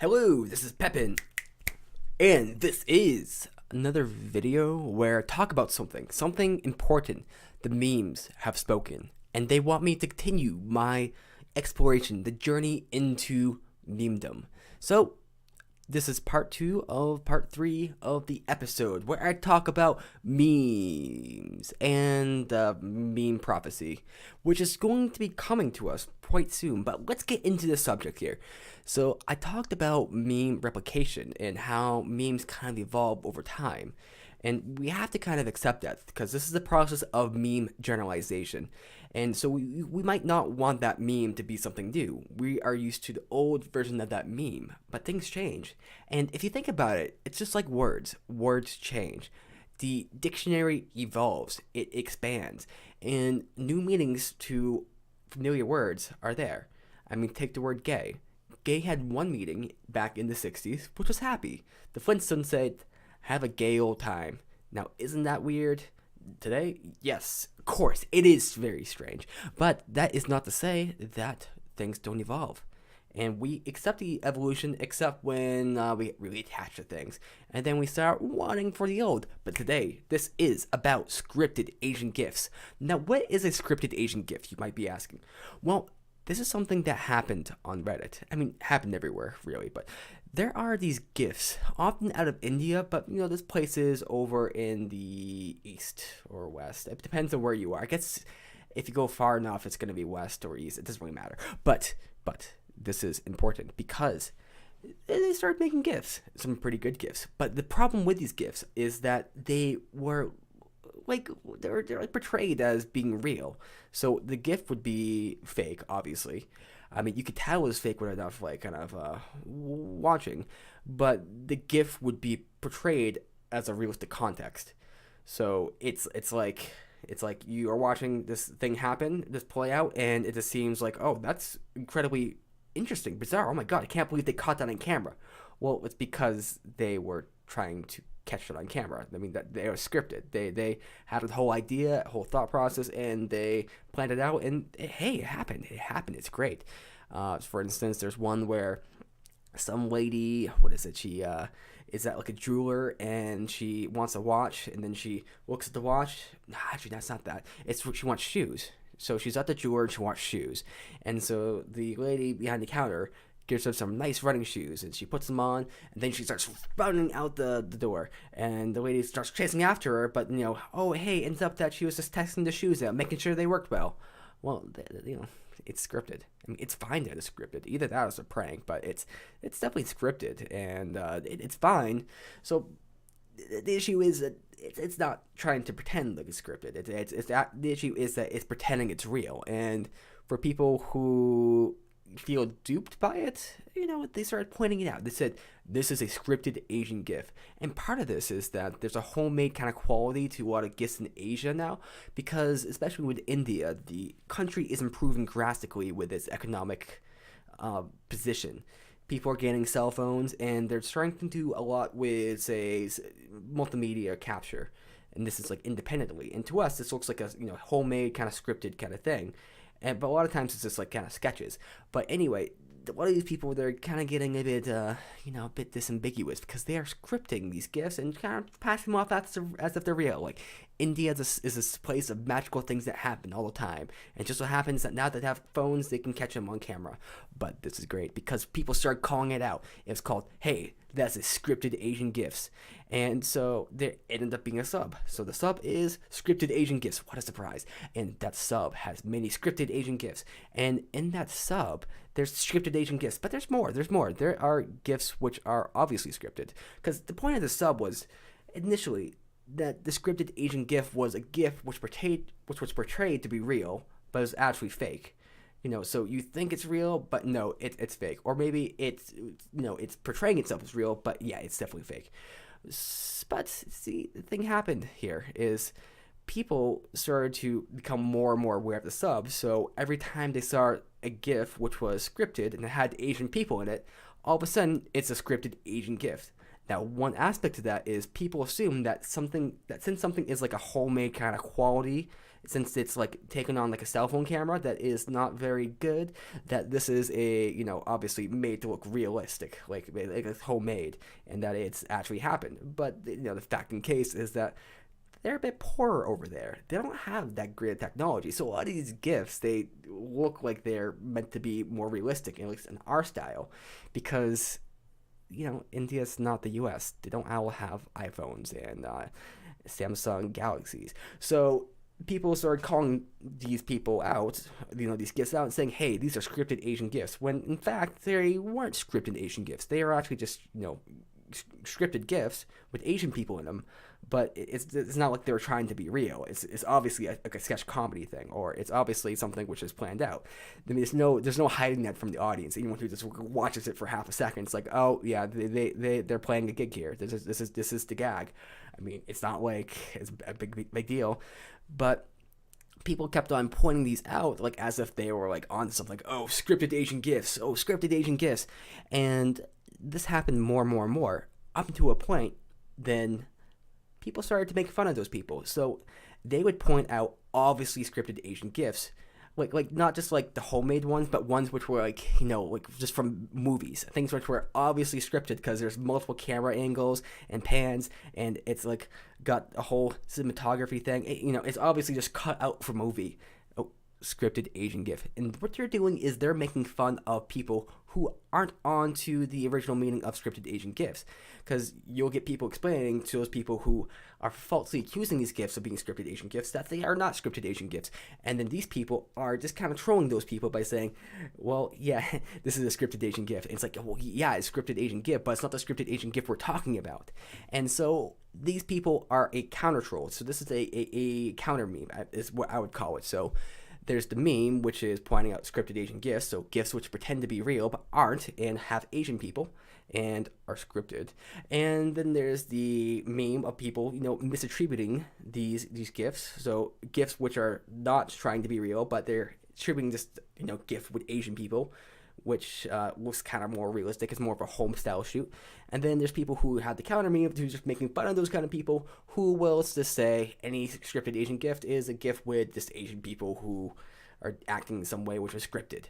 Hello, this is Pepin, and this is another video where I talk about something important. The memes have spoken, and they want me to continue my exploration, the journey into memedom. So, this is part 2 of part 3 of the episode where I talk about memes and meme prophecy, which is going to be coming to us quite soon. But let's get into the subject here. So I talked about meme replication and how memes kind of evolve over time. And we have to kind of accept that because this is the process of meme generalization. And so we might not want that meme to be something new. We are used to the old version of that meme, but things change. And if you think about it, it's just like words. Words change. The dictionary evolves, it expands, and new meanings to familiar words are there. I mean, take the word gay. Gay had one meaning back in the 60s, which was happy. The Flintstones said, have a gay old time. Now, isn't that weird? Today, yes, of course, it is very strange. But that is not to say that things don't evolve. And we accept the evolution except when we get really attached to things. And then we start wanting for the old. But today, this is about scripted Asian GIFs. Now, what is a scripted Asian GIF, you might be asking? Well, this is something that happened on Reddit. I mean, happened everywhere, really, but there are these GIFs, often out of India, but there's places over in the east or west. It depends on where you are. I guess if you go far enough, it's going to be west or east. It doesn't really matter. But this is important because they started making GIFs, some pretty good GIFs. But the problem with these GIFs is that they were they're portrayed as being real. So the GIF would be fake, obviously. I mean, you could tell it was fake with enough watching, but the GIF would be portrayed as a realistic context. So it's like you are watching this thing happen, this play out, and it just seems like, oh, that's incredibly interesting, bizarre. Oh my god, I can't believe they caught that on camera. Well, it's because they were trying to catch it on camera. I mean, that they were scripted. They had a whole idea, a whole thought process, and they planned it out. And hey, it happened. It's great. For instance, there's one where some lady, what is it? She is at like a jeweler, and she wants a watch, and then she looks at the watch. No, actually, that's not that. It's she wants shoes. So she's at the jeweler and she wants shoes, and so the lady behind the counter gives her some nice running shoes, and she puts them on, and then she starts running out the door, and the lady starts chasing after her, but oh hey, ends up that she was just testing the shoes out, making sure they worked well. Well, it's scripted. I mean, it's fine that it's scripted. Either that or it's a prank, but it's definitely scripted, and it's fine. So the issue is that it's not trying to pretend like it's scripted. The issue is that it's pretending it's real, and for people who feel duped by it, they started pointing it out. They said, this is a scripted Asian GIF. And part of this is that there's a homemade kind of quality to a lot of GIFs in Asia now, because especially with India, the country is improving drastically with its economic position. People are gaining cell phones, and they're starting to do a lot with, say, multimedia capture. And this is like independently. And to us, this looks like a homemade kind of scripted kind of thing. But a lot of times it's just like kind of sketches. But anyway, a lot of these people, they're kind of getting a bit, a bit disambiguous because they are scripting these GIFs and kind of passing them off as if they're real. Like, India is this place of magical things that happen all the time. And it just so happens that now that they have phones, they can catch them on camera. But this is great because people start calling it out. It's called, hey, that's a scripted Asian GIFs. And so it ended up being a sub. So the sub is scripted Asian GIFs. What a surprise. And that sub has many scripted Asian GIFs. And in that sub, there's scripted Asian GIFs. But there's more. There are GIFs which are obviously scripted. Because the point of the sub was initially that the scripted Asian GIF was a GIF which was portrayed to be real, but is actually fake. So you think it's real, but no, it's fake. Or maybe it's portraying itself as real, but yeah, it's definitely fake. But see, the thing happened here is people started to become more and more aware of the sub. So every time they saw a GIF which was scripted and it had Asian people in it, all of a sudden it's a scripted Asian GIF. Now, one aspect of that is people assume that since something is like a homemade kind of quality, since it's like taken on like a cell phone camera that is not very good, that this is a, obviously made to look realistic, like it's homemade, and that it's actually happened. But the fact in case is that they're a bit poorer over there. They don't have that great technology. So a lot of these GIFs, they look like they're meant to be more realistic, at least in our style, because India's not the US. They don't all have iPhones and Samsung Galaxies. So people started calling these people out, these GIFs out, and saying, hey, these are scripted Asian GIFs, when in fact they weren't scripted Asian GIFs. They are actually just, scripted GIFs with Asian people in them, but it's not like they were trying to be real. It's obviously like a sketch comedy thing, or it's obviously something which is planned out. I mean, there's no hiding that from the audience. Anyone who just watches it for half a second, it's like, oh yeah, they're playing a gig here. This is the gag. I mean, it's not like it's a big deal, but people kept on pointing these out like as if they were like on something, like, oh, scripted Asian GIFs, and this happened more and more and more, up to a point. Then people started to make fun of those people. So they would point out obviously scripted Asian GIFs, like not just like the homemade ones, but ones which were like, like just from movies, things which were obviously scripted because there's multiple camera angles and pans, and it's like got a whole cinematography thing. It's obviously just cut out from movie. Scripted Asian GIF. And what they're doing is they're making fun of people who aren't onto the original meaning of scripted Asian GIFs. Because you'll get people explaining to those people who are falsely accusing these GIFs of being scripted Asian GIFs that they are not scripted Asian GIFs. And then these people are just kind of trolling those people by saying, well, yeah, this is a scripted Asian GIF. And it's like, well, yeah, it's scripted Asian GIF, but it's not the scripted Asian GIF we're talking about. And so these people are a counter troll. So this is a counter meme, is what I would call it. So there's the meme, which is pointing out scripted Asian GIFs, so GIFs which pretend to be real but aren't and have Asian people and are scripted. And then there's the meme of people, misattributing these GIFs, so GIFs which are not trying to be real, but they're attributing this, GIF with Asian people, which looks kind of more realistic. It's more of a home style shoot. And then there's people who have the counter meme, who's just making fun of those kind of people, who will just say any scripted Asian GIF is a GIF with just Asian people who are acting in some way which was scripted.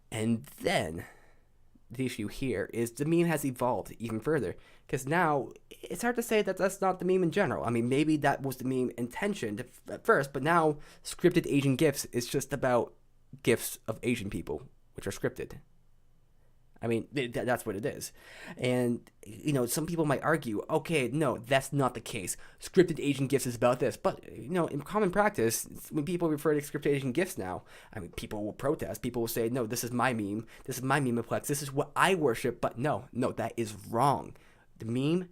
And then the issue here is the meme has evolved even further, because now it's hard to say that that's not the meme in general. I mean, maybe that was the meme intention at first, but now scripted Asian GIFs is just about GIFs of Asian people which are scripted. I mean, that's what it is. And, some people might argue, okay, no, that's not the case. Scripted Asian GIFs is about this. But, in common practice, when people refer to scripted Asian GIFs now, I mean, people will protest. People will say, no, this is my meme. This is my memeplex. This is what I worship. But no, that is wrong. The meme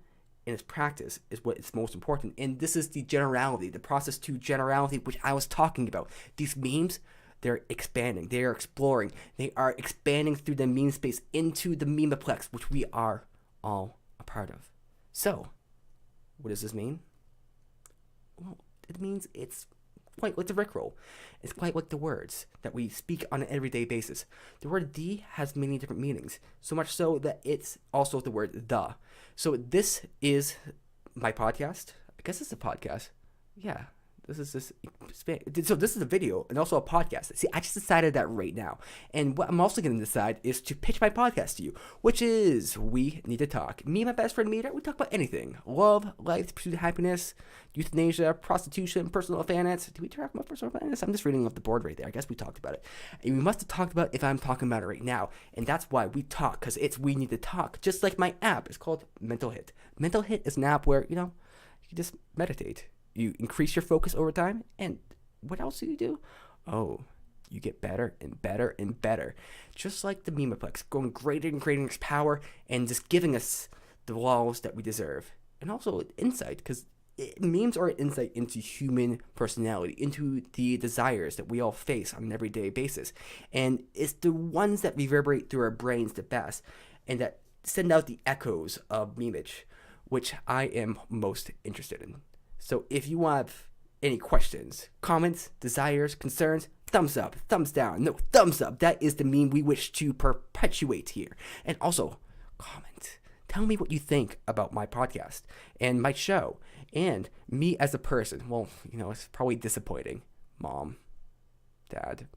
in its practice is what is most important. And this is the generality, the process to generality, which I was talking about. These memes, they're expanding, they are exploring, they are expanding through the meme space into the memeplex, which we are all a part of. So, what does this mean? Well, it means it's quite like the Rickroll. It's quite like the words that we speak on an everyday basis. The word "the" has many different meanings, so much so that it's also the word "the." So this is my podcast. I guess it's a podcast. Yeah. So this is a video and also a podcast. See, I just decided that right now. And what I'm also going to decide is to pitch my podcast to you, which is We Need to Talk. Me and my best friend Meter, we talk about anything. Love, life, pursuit of happiness, euthanasia, prostitution, personal finance. Did we talk about personal finance? I'm just reading off the board right there. I guess we talked about it. And we must have talked about it if I'm talking about it right now. And that's why we talk, because it's We Need to Talk. Just like my app. It's called Mental Hit. Mental Hit is an app where, you just meditate. You increase your focus over time, and what else do you do? Oh, you get better and better and better. Just like the memeplex, growing greater and greater in its power, and just giving us the laws that we deserve. And also insight, because memes are an insight into human personality, into the desires that we all face on an everyday basis. And it's the ones that reverberate through our brains the best, and that send out the echoes of memeage, which I am most interested in. So if you have any questions, comments, desires, concerns, thumbs up, thumbs down. No, thumbs up. That is the meme we wish to perpetuate here. And also, comment. Tell me what you think about my podcast and my show and me as a person. Well, it's probably disappointing, mom, dad.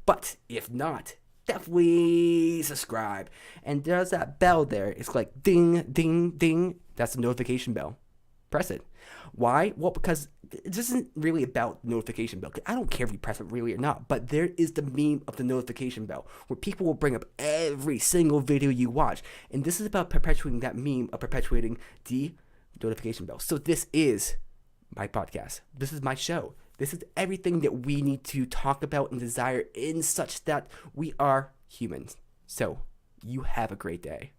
But if not, definitely subscribe. And there's that bell there. It's like ding, ding, ding. That's the notification bell. Press it. Why? Well, because this isn't really about notification bell. I don't care if you press it really or not, but there is the meme of the notification bell where people will bring up every single video you watch. And this is about perpetuating that meme of perpetuating the notification bell. So this is my podcast. This is my show. This is everything that we need to talk about and desire in such that we are humans. So you have a great day.